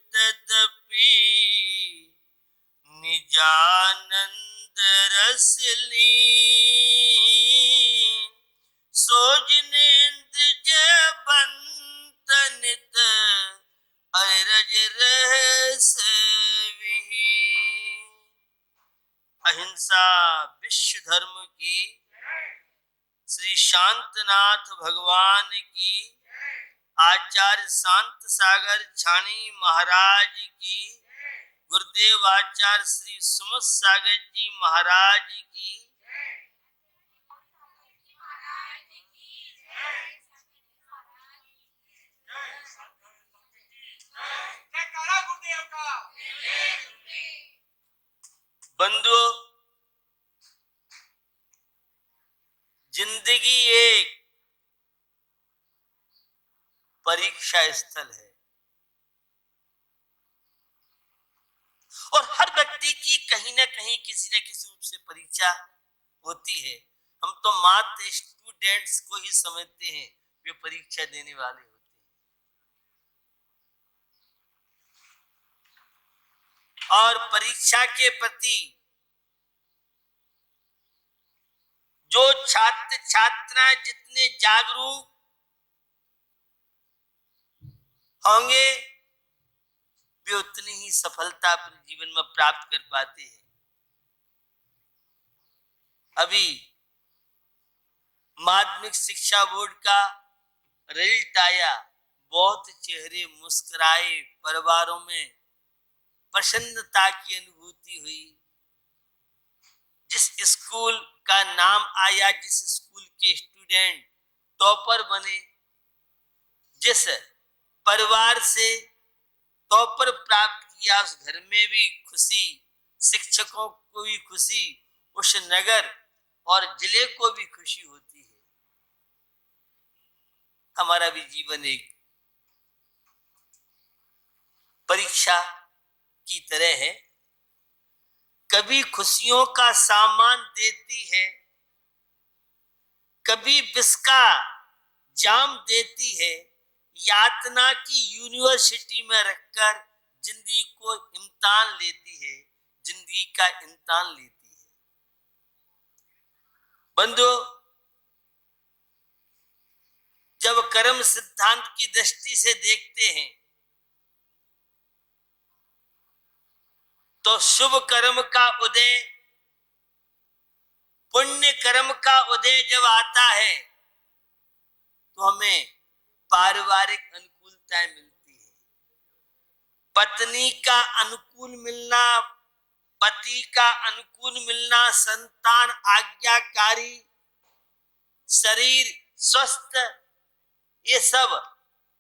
तदपि निजानंद रस लीन, सोजनेन्द्र जबंत नित अरज रहस विहीन। अहिंसा विश्व धर्म की, श्री शांतनाथ भगवान की, आचार्य शांत सागर छानी महाराज की, गुरुदेव आचार्य श्री सुमत सागर जी महाराज की, बंधुओं, जिंदगी एक परीक्षा स्थल है और हर व्यक्ति की कहीं ना कहीं किसी न किसी रूप से परीक्षा होती है। हम तो मात्र स्टूडेंट्स को ही समझते हैं वे परीक्षा देने वाले होते हैं और परीक्षा के प्रति जो छात्र छात्राएं जितने जागरूक होंगे वे उतनी ही सफलता अपने जीवन में प्राप्त कर पाते हैं। अभी माध्यमिक शिक्षा बोर्ड का रिजल्ट आया, बहुत चेहरे मुस्कुराए, परिवारों में प्रसन्नता की अनुभूति हुई। जिस स्कूल का नाम आया, जिस स्कूल के स्टूडेंट टॉपर बने, जिस परिवार से टॉपर प्राप्त किया, उस घर में भी खुशी, शिक्षकों को भी खुशी, उस नगर और जिले को भी खुशी होती है। हमारा भी जीवन एक परीक्षा की तरह है, कभी खुशियों का सामान देती है, कभी विष का जाम देती है, यातना की यूनिवर्सिटी में रखकर जिंदगी को इम्तिहान लेती है, जिंदगी का इम्तिहान लेती है। बंधुओं, जब कर्म सिद्धांत की दृष्टि से देखते हैं तो शुभ कर्म का उदय, पुण्य कर्म का उदय जब आता है तो हमें पारिवारिक अनुकूलताएं मिलती है। पत्नी का अनुकूल मिलना, पति का अनुकूल मिलना, संतान आज्ञाकारी, शरीर स्वस्थ, ये सब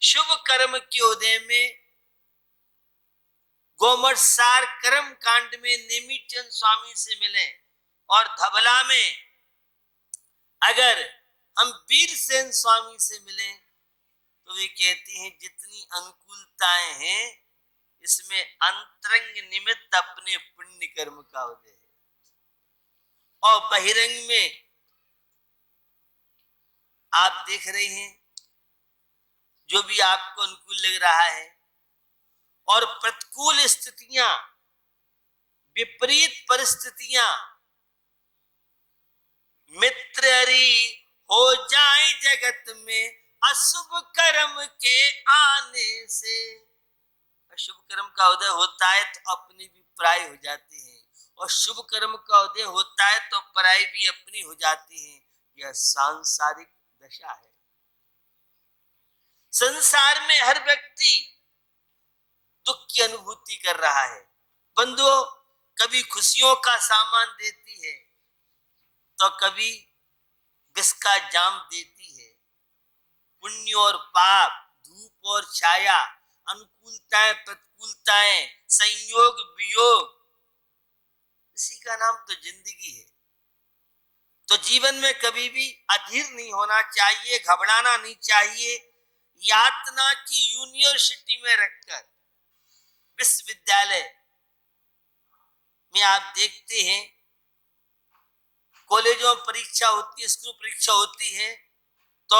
शुभ कर्म के उदय में गोमटसार कर्म कांड में नेमीचंद स्वामी से मिले और धबला में अगर हम वीरसेन स्वामी से मिले तो वे कहती हैं जितनी अनुकूलताएं हैं इसमें अंतरंग निमित्त अपने पुण्य कर्म का उदय है। और बहिरंग में आप देख रहे हैं जो भी आपको अनुकूल लग रहा है, और प्रतिकूल स्थितियां, विपरीत परिस्थितियां मित्ररी हो जाए जगत में अशुभ कर्म के आने से। अशुभ कर्म का उदय होता है तो अपने भी पराये हो जाते हैं, और शुभ कर्म का उदय होता है तो पराये भी अपनी हो जाती हैं। यह सांसारिक दशा है। संसार में हर व्यक्ति दुख की अनुभूति कर रहा है। बंधुओं, कभी खुशियों का सामान देती है तो कभी विष का जाम देती है। पुण्य और पाप, धूप और छाया, अनुकूलताएं प्रतिकूलताएं, संयोग वियोग, इसी का नाम तो जिंदगी है। तो जीवन में कभी भी अधीर नहीं होना चाहिए, घबराना नहीं चाहिए। यातना की यूनिवर्सिटी में रखकर विश्वविद्यालय में आप देखते हैं कॉलेजों में परीक्षा होती है, स्कूल परीक्षा होती है, तो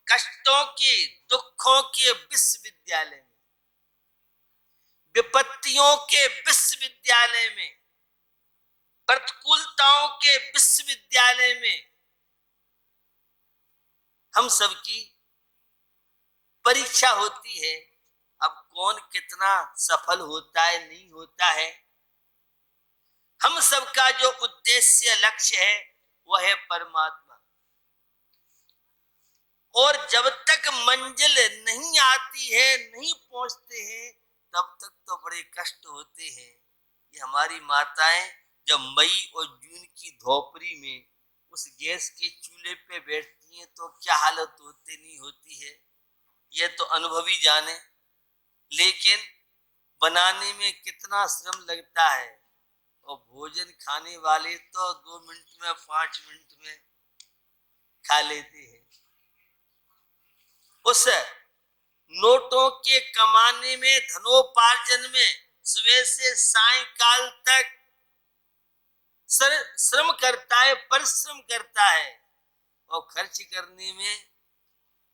कष्टों के, दुखों के विश्वविद्यालय में, विपत्तियों के विश्वविद्यालय में, प्रतिकूलताओं के विश्वविद्यालय में हम सबकी परीक्षा होती है। अब कौन कितना सफल होता है, नहीं होता है, हम सबका जो उद्देश्य लक्ष्य है वह है परमात्मा। और जब तक मंजिल नहीं आती है, नहीं पहुंचते हैं, तब तक तो बड़े कष्ट होते हैं। ये हमारी माताएं जब मई और जून की धोपरी में उस गैस के चूल्हे पे बैठती हैं तो क्या हालत होती नहीं होती है, यह तो अनुभवी जाने। लेकिन बनाने में कितना श्रम लगता है, और भोजन खाने वाले तो 2 मिनट में, 5 मिनट में खा लेते हैं। उस नोटों के कमाने में, धनोपार्जन में सुबह से सायंकाल तक श्रम करता है, परिश्रम करता है, और खर्च करने में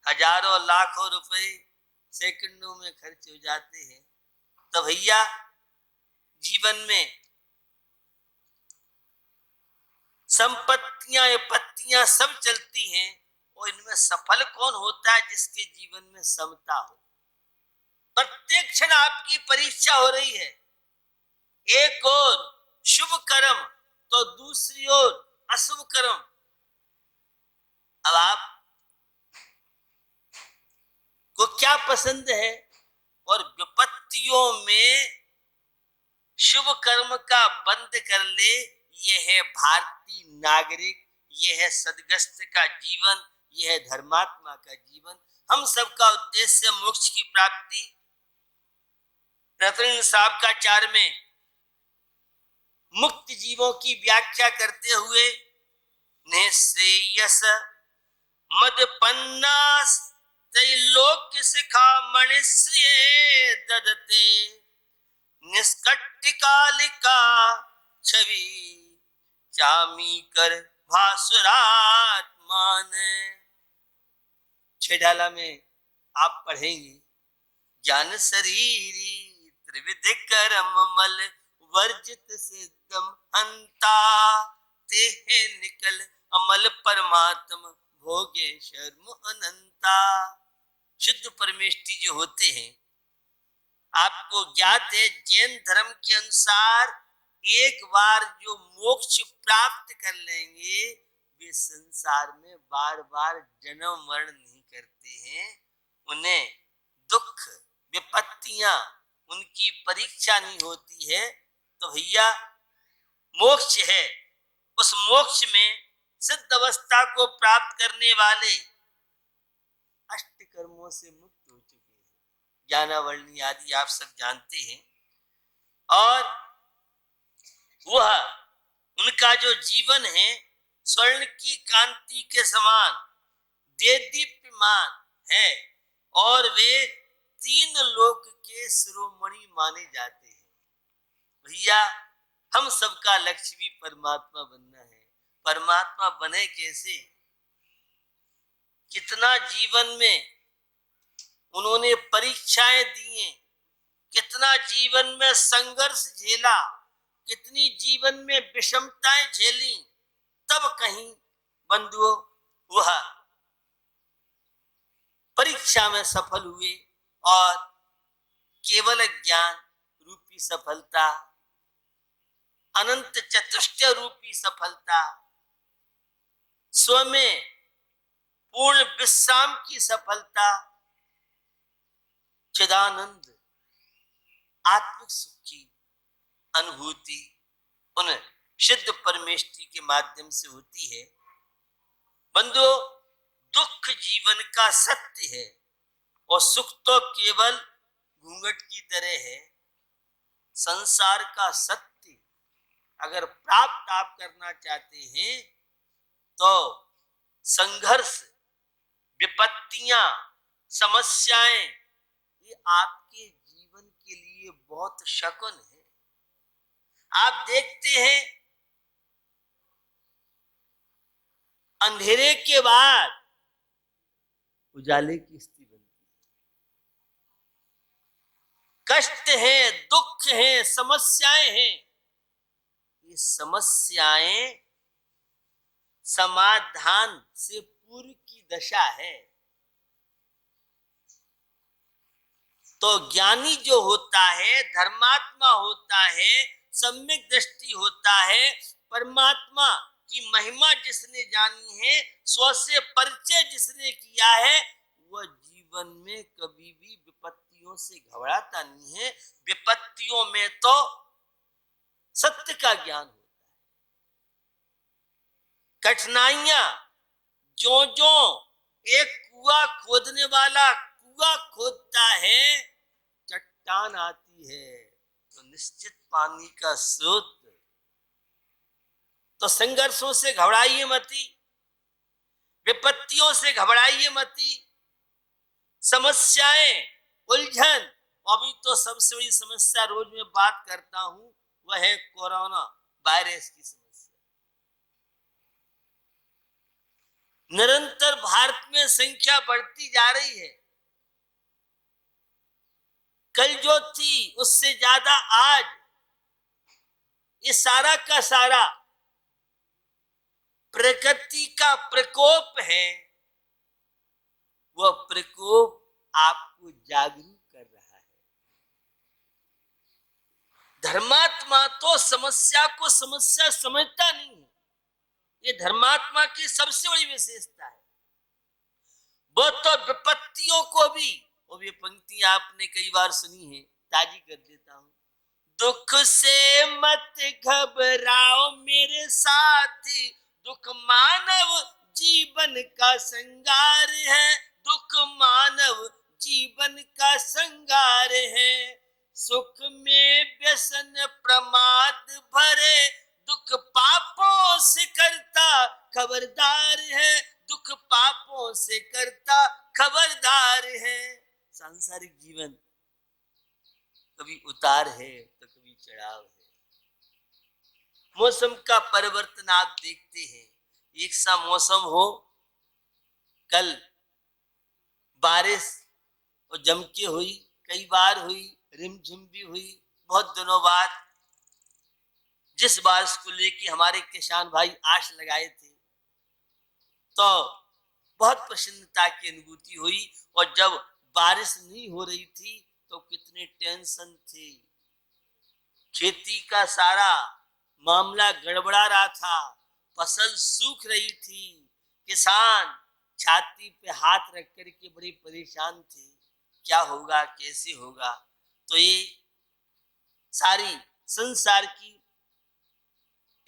हजारों लाखों रुपए सेकंडों में खर्च हो जाते हैं। तो भैया जीवन में संपत्तियां, पत्तियां सब चलती हैं, और इनमें सफल कौन होता है? जिसके जीवन में समता हो। प्रत्येक क्षण आपकी परीक्षा हो रही है, एक ओर शुभ कर्म तो दूसरी ओर अशुभ कर्म। अब आप को क्या पसंद है? और विपत्तियों में शुभ कर्म का बंद कर ले, यह है भारतीय नागरिक, यह है सदग्रस्त का जीवन, यह है धर्मात्मा का जीवन। हम सबका उद्देश्य मोक्ष की प्राप्ति। रतन साहब का 4 में मुक्त जीवों की व्याख्या करते हुए, निःश्रेयस मदपन्नास त्रैलोक्य शिखामणि श्रेय ददते, निष्कट्टिकालिका छवि चामी कर भासुरात्मान। छेडाला में आप पढ़ेंगे, ज्ञान शरीरी त्रिविध कर्म मल वर्जित सिद्धम हंता, तेहे निकल अमल परमात्म भोगे शर्म अनंता। शुद्ध परमेष्टि जो होते हैं, आपको ज्ञात है जैन धर्म के अनुसार एक बार जो मोक्ष प्राप्त कर लेंगे, वे संसार में बार बार जन्म मरण नहीं करते हैं। उन्हें दुख विपत्तियां, उनकी परीक्षा नहीं होती है। तो भैया मोक्ष है, उस मोक्ष में सिद्ध अवस्था को प्राप्त करने वाले अष्ट कर्मों से मुक्त हो चुके हैं। ज्ञानावरणी आदि आप सब जानते हैं। और वह उनका जो जीवन है स्वर्ण की कांति के समान देदीप्यमान है, और वे 3 लोक के शिरोमणि माने जाते हैं। भैया हम सबका लक्ष्य भी परमात्मा बनना है। परमात्मा बने कैसे? कितना जीवन में उन्होंने परीक्षाएं दी हैं, कितना जीवन में संघर्ष झेला, कितनी जीवन में विषमताएं झेली, तब कहीं बंधुओं वह परीक्षा में सफल हुए। और केवल ज्ञान रूपी सफलता, अनंत चतुष्टय रूपी सफलता, स्वयं पूर्ण विश्राम की सफलता, चिदानंद आत्मिक सुख की अनुभूति उन सिद्ध परमेष्टि के माध्यम से होती है। बंधुओं, दुख जीवन का सत्य है, और सुख तो केवल घूंघट की तरह है। संसार का सत्य अगर प्राप्त आप करना चाहते हैं तो संघर्ष, विपत्तियां, समस्याएं, ये आपके जीवन के लिए बहुत शकुन है। आप देखते हैं अंधेरे के बाद उजाले की स्थिति बनती है। कष्ट है, दुख है, समस्याएं हैं, ये समस्याएं समाधान से पूर्व की दशा है। तो ज्ञानी जो होता है, धर्मात्मा होता है, सम्यक दृष्टि होता है, परमात्मा की महिमा जिसने जानी है, स्व से परिचय जिसने किया है, वह जीवन में कभी भी विपत्तियों से घबराता नहीं है। विपत्तियों में तो सत्य का ज्ञान होता है। कठिनाइयां जो जो एक कुआं खोदने वाला कुआं खोदता है, चट्टान आती है तो निश्चित पानी का स्रोत। तो संघर्षों से घबराइए मती, विपत्तियों से घबराइए मती, समस्याएं, उलझन। अभी तो सबसे बड़ी समस्या रोज मैं बात करता हूं, वह है कोरोना वायरस की समस्या। निरंतर भारत में संख्या बढ़ती जा रही है। कल जो थी उससे ज्यादा आज ये सारा का सारा प्रकृति का प्रकोप है। वह प्रकोप आपको जागरूक कर रहा है। धर्मात्मा तो समस्या को समस्या समझता नहीं है, ये धर्मात्मा की सबसे बड़ी विशेषता है। वो तो विपत्तियों को भी, और ये पंक्ति आपने कई बार सुनी है, ताजी कर देता हूं। दुख से मत घबराओ मेरे साथी, दुख मानव जीवन का संगार है, दुख मानव जीवन का संगार है। सुख में व्यसन प्रमाद भरे, दुख पापों से करता खबरदार है, दुख पापों से करता खबरदार है। सांसारिक जीवन कभी उतार है तो कभी चढ़ाव है। मौसम का परिवर्तन आप देखते हैं, एक सा मौसम हो, कल बारिश और जम के हुई, कई बार हुई, रिमझिम भी हुई। बहुत दिनों बाद जिस बारिश को लेके हमारे किसान भाई आश लगाए थे, तो बहुत प्रसन्नता की अनुभूति हुई। और जब बारिश नहीं हो रही थी तो कितने टेंशन थे, खेती का सारा मामला गड़बड़ा रहा था, फसल सूख रही थी, किसान छाती पे हाथ रख करके बड़े परेशान थे, क्या होगा, कैसे होगा। तो ये सारी संसार की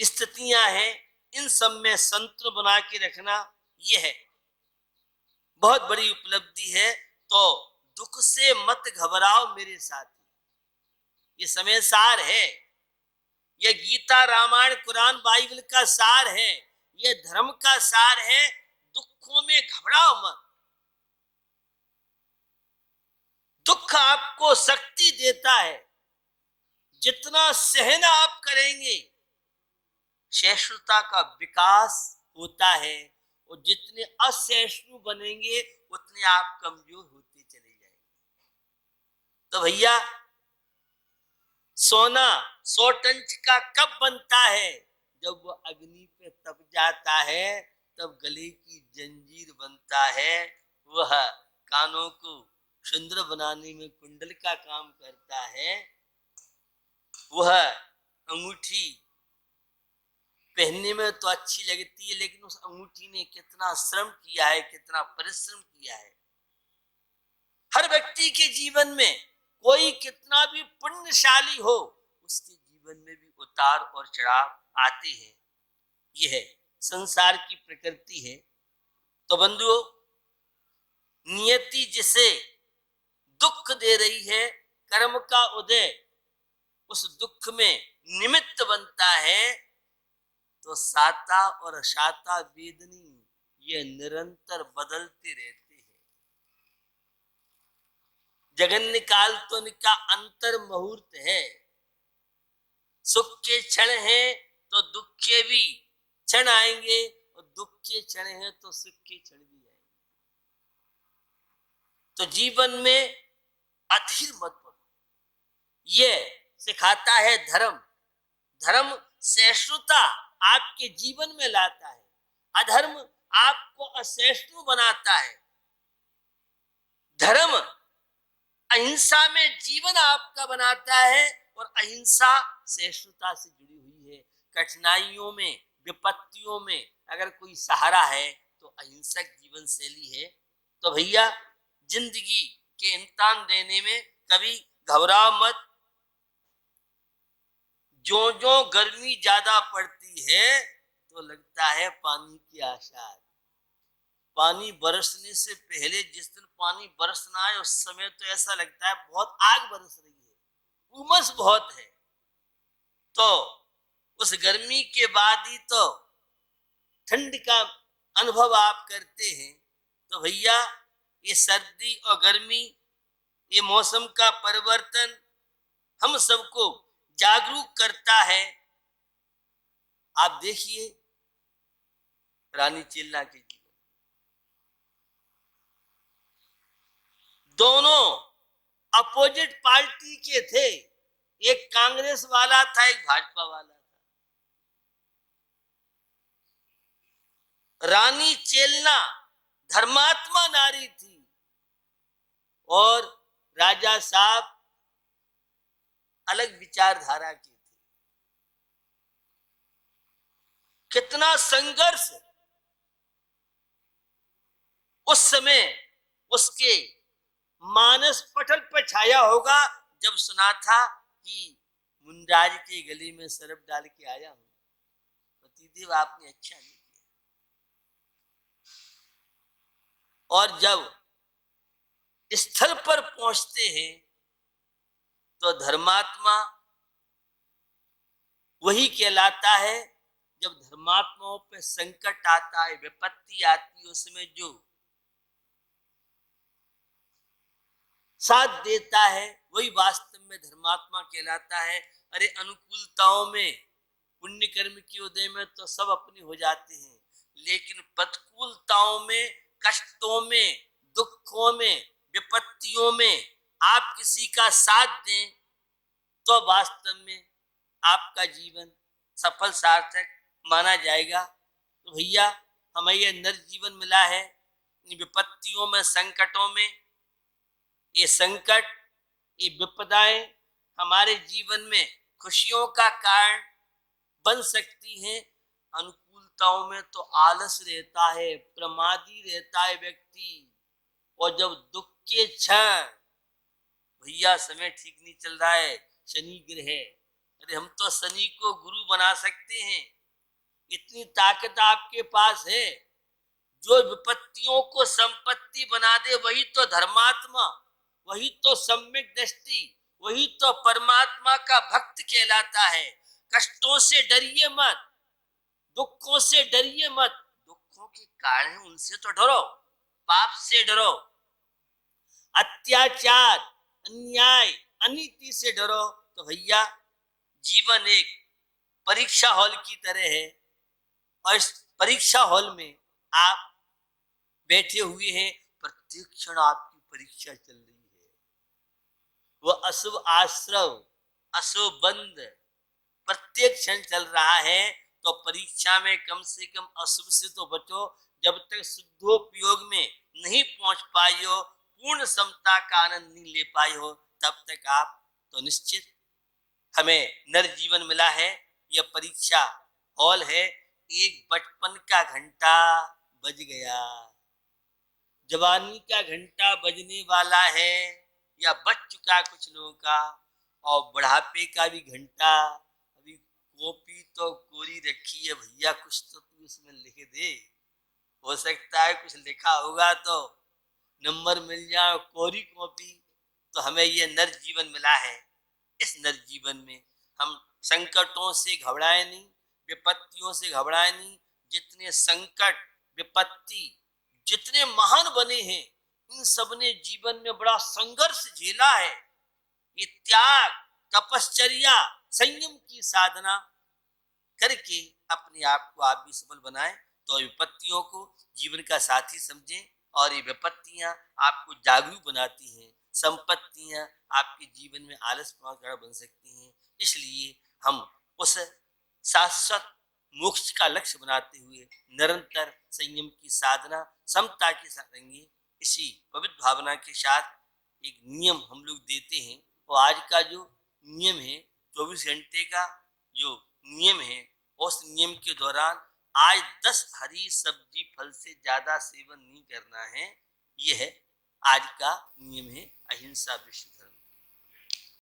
स्थितियां हैं, इन सब में संतुलन बना के रखना यह है बहुत बड़ी उपलब्धि है। तो दुख से मत घबराओ मेरे साथी, ये समय सार है, ये गीता रामायण कुरान बाइबल का सार है, ये धर्म का सार है। दुखों में घबराओ मत। दुख आपको शक्ति देता है, जितना सहना आप करेंगे सहिष्णुता का विकास होता है, और जितने असहिष्णु बनेंगे उतने आप कमजोर होते चले जाएंगे। तो भैया, सोना 100 टन का कब बनता है? जब वो अग्नि पे तप जाता है, तब गले की जंजीर बनता है। वह कानों को सुंदर बनाने में कुंडल का काम करता है। वह अंगूठी पहनने में तो अच्छी लगती है, लेकिन उस अंगूठी ने कितना श्रम किया है, कितना परिश्रम किया है। हर व्यक्ति के जीवन में कोई कितना भी पुण्यशाली हो, उसके जीवन में भी उतार और चढ़ाव आते हैं। यह संसार की प्रकृति है। तो बंधुओं, नियति जिसे दुख दे रही है, कर्म का उदय उस दुख में निमित्त बनता है, तो साता और अशाता वेदनी ये निरंतर बदलते रहते हैं। जगन काल तो इनका अंतर मुहूर्त है। सुख के क्षण है तो दुख के भी क्षण आएंगे, और दुख के क्षण है तो सुख के क्षण भी आएंगे। तो जीवन में अधीर मत बनो। ये सिखाता है धर्म। धर्म सहिष्णुता आपके जीवन में लाता है, अधर्म आपको असहिष्णु बनाता है। धर्म अहिंसा में जीवन आपका बनाता है और अहिंसा सहिष्णुता से जुड़ी हुई है। कठिनाइयों में, विपत्तियों में अगर कोई सहारा है तो अहिंसक जीवन शैली है। तो भैया जिंदगी के इम्तिहान देने में कभी घबराओ मत। जो जो गर्मी ज्यादा पड़ती है तो लगता है पानी की आशा है। पानी बरसने से पहले जिस दिन पानी बरसना है उस समय तो ऐसा लगता है बहुत आग बरस रही है, उमस बहुत है। तो उस गर्मी के बाद ही तो ठंड का अनुभव आप करते हैं। तो भैया ये सर्दी और गर्मी, ये मौसम का परिवर्तन हम सबको जागरूक करता है। आप देखिए रानी चेल्ला के जीवन, दोनों अपोजिट पार्टी के थे, एक कांग्रेस वाला था, एक भाजपा वाला था। रानी चेल्ला धर्मात्मा नारी थी और राजा साहब अलग विचारधारा के थे। कितना संघर्ष उस समय उसके मानस पटल पर छाया होगा जब सुना था कि मुनराज के गले में सरफ डाल के आया हूं। पतिदेव आपने अच्छा नहीं किया। और जब स्थल पर पहुंचते हैं तो धर्मात्मा वही कहलाता है। जब धर्मात्माओं पे संकट आता है, विपत्ति आती है, उसमें जो साथ देता है वही वास्तव में धर्मात्मा कहलाता है। अरे अनुकूलताओं में, पुण्य कर्म के उदय में तो सब अपने हो जाते हैं, लेकिन प्रतिकूलताओं में, कष्टों में, दुखों में, विपत्तियों में आप किसी का साथ दें तो वास्तव में आपका जीवन सफल सार्थक माना जाएगा। तो भैया हमें यह नरजीवन मिला है। इन विपत्तियों में, संकटों में, ये संकट, ये विपदाएं हमारे जीवन में खुशियों का कारण बन सकती हैं। अनुकूलताओं में तो आलस रहता है, प्रमादी रहता है व्यक्ति। और जब दुख के क्षण, भैया समय ठीक नहीं चल रहा है, शनि ग्रह, अरे हम तो शनि को गुरु बना सकते हैं। इतनी ताकत आपके पास है। जो विपत्तियों को संपत्ति बना दे वही तो धर्मात्मा, वही तो सम्यक दृष्टि, वही तो परमात्मा का भक्त कहलाता है। कष्टों से डरिए मत, दुखों से डरिए मत। दुखों के कारण उनसे तो डरो, पाप से डरो, अत्याचार, अन्याय, अनीति से डरो। तो भैया जीवन एक परीक्षा हॉल की तरह है और इस परीक्षा हॉल में आप बैठे हुए हैं, प्रत्येक क्षण आपकी परीक्षा चल रही है। वो अशुभ आश्रव, अशुभ बंध प्रत्येक क्षण चल रहा है। तो परीक्षा में कम से कम अशुभ से तो बचो। जब तक शुद्धोपयोग में नहीं पहुंच पाई हो, पूर्ण समता का आनंद नहीं ले पाई हो, तब तक आप तो निश्चित, हमें नरजीवन मिला है, यह परीक्षा हॉल है। एक बचपन का घंटा बज गया, जवानी का घंटा बजने वाला है या बज चुका कुछ लोगों का, और बुढ़ापे का भी घंटा। अभी कॉपी तो कोरी रखी है भैया, कुछ तो तू इसमें लिख दे। हो सकता है कुछ लिखा होगा तो नंबर मिल जाए, कोरी कॉपी। तो हमें ये नरजीवन मिला है। इस नरजीवन में हम संकटों से घबराए नहीं, विपत्तियों से घबराए नहीं। जितने संकट, विपत्ति, जितने महान बने हैं, इन सब ने जीवन में बड़ा संघर्ष झेला है। ये त्याग, तपश्चर्या, संयम की साधना करके अपने आप को आप भी सफल बनाएं। तो विपत्तियों को जीवन का साथी समझें और ये विपत्तियां आपको जागरूक बनाती हैं, संपत्तियां आपके जीवन में आलस का बन सकती हैं। इसलिए हम उस शाश्वत मोक्ष का लक्ष्य बनाते हुए निरंतर संयम की साधना समता के साथ रहेंगे। इसी पवित्र भावना के साथ एक नियम हम लोग देते हैं, और आज का जो नियम है 24 घंटे का जो नियम है, उस नियम के दौरान आज 10 हरी सब्जी फल से ज्यादा सेवन नहीं करना है। यह है आज का नियम है अहिंसा विश्व धर्म।